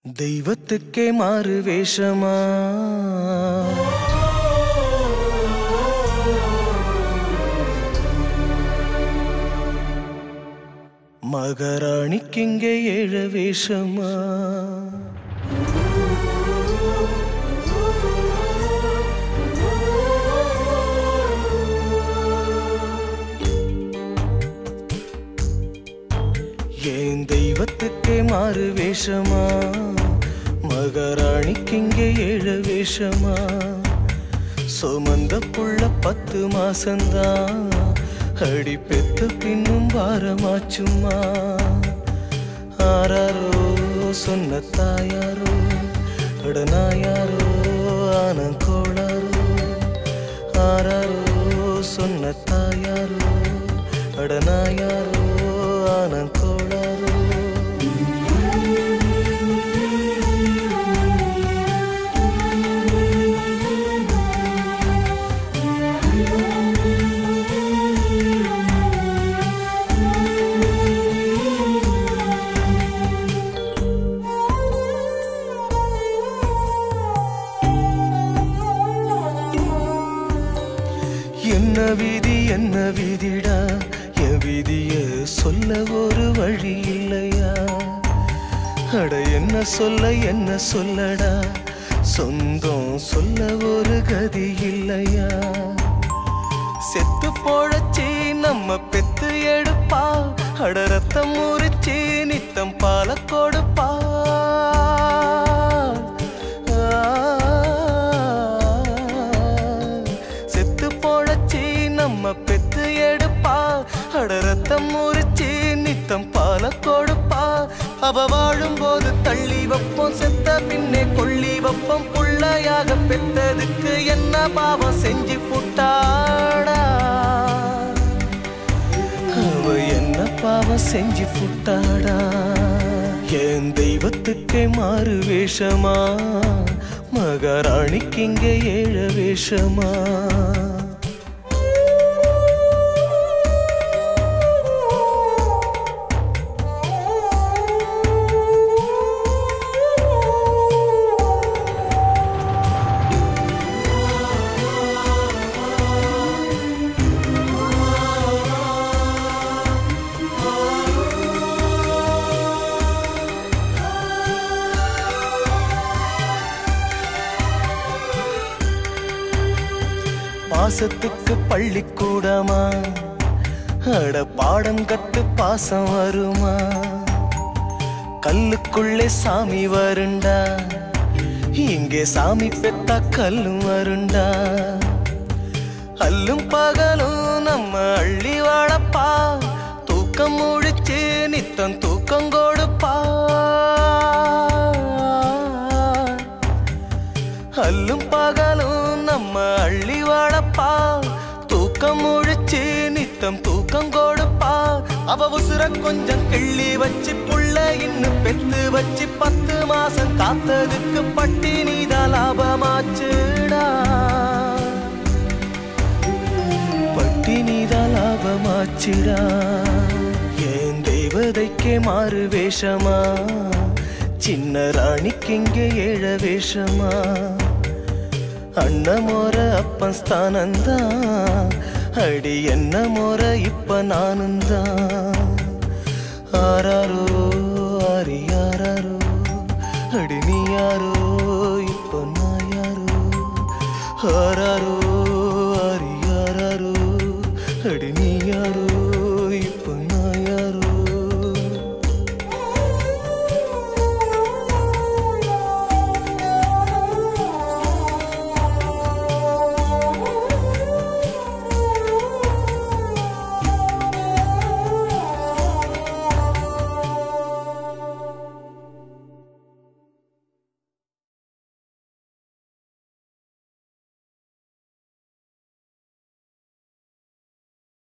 தெய்வத்துக்கே மாறு வேஷமா மகாராணிக்கிங்கே ஏழு வேஷமா ஏன் தெய்வத்துக்கே மாறு வேஷமா மகாராணிக்கிங்கே ஏழு வேஷமா சுமந்த புள்ள 10 மாசம்தான் அடி பெத்த பின்னும் வாரமாச்சுமா ஆராரோ சொன்ன தாயாரோ அடனாயாரோ ஆனங்கோளாரோ ஆராரோ சொன்ன தாயாரோ அடனாயாரோ ஆனங்கோளாரோ என்ன விதிடா என் விதிய சொல்ல ஒரு வழி இல்லையா அட என்ன சொல்லடா சொந்தம் சொல்ல ஒரு கதி இல்லையா செத்து போழச்சி நம்ம பெத்து எடுப்பா அட ரத்தம் முறிச்சி நித்தம் பால கொடுப்பா பெத்து எடுப்பா அட ரத்தம் முறிச்சி நித்தம் பால கொடுப்பா அவ வாழும் போது தள்ளி வைப்போம் செத்த பின்னே கொள்ளி வைப்போம் புள்ளையாக பெத்ததுக்கு என்ன பாவம் செஞ்சு புட்டாடா அவ என்ன பாவம் செஞ்சு புட்டாடா என் தெய்வத்துக்கே மாறு வேஷமா மகாராணிக்கு இங்கே ஏழு வேஷமா பாசத்துக்கு பள்ளிக்கூடமா அட பாடம் கத்து பாசம் வருமா கல்லுக்குள்ளே சாமி வருண்டா இங்கே சாமி பெத்தா கல்லும் வருண்டா அல்லும் பகலும் நம்ம அள்ளி வாழப்பா தூக்கம் முழிச்சு நித்தம் தூக்கம் கொடுப்பா அல்லும் பகலும் நம்ம அள்ளி வாழப்பா தூக்கம் முழிச்சு நித்தம் தூக்கம் கொடுப்பா அவ உசுர கொஞ்சம் கிள்ளி வச்சு புள்ள இன்னும் பெத்து வச்சு 10 மாசம் காத்ததுக்கு பட்டினிதான் லாபமாச்சுடா பட்டினிதான் லாபமாச்சுடா என் தெய்வதைக்கே மாறு வேஷமா சின்ன ராணிக்கு இங்கே ஏழு வேஷமா அண்ண மோர அப்பன் ஸ்தானந்தான் அடி என்ன மோர இப்ப நானுந்தான் ஆராரோ ஆரியாரோ அடி நீ யாரோ இப்ப நான் யாரோ ஆராரோ ஆரியாரோ அடி நீ யாரோ இப்ப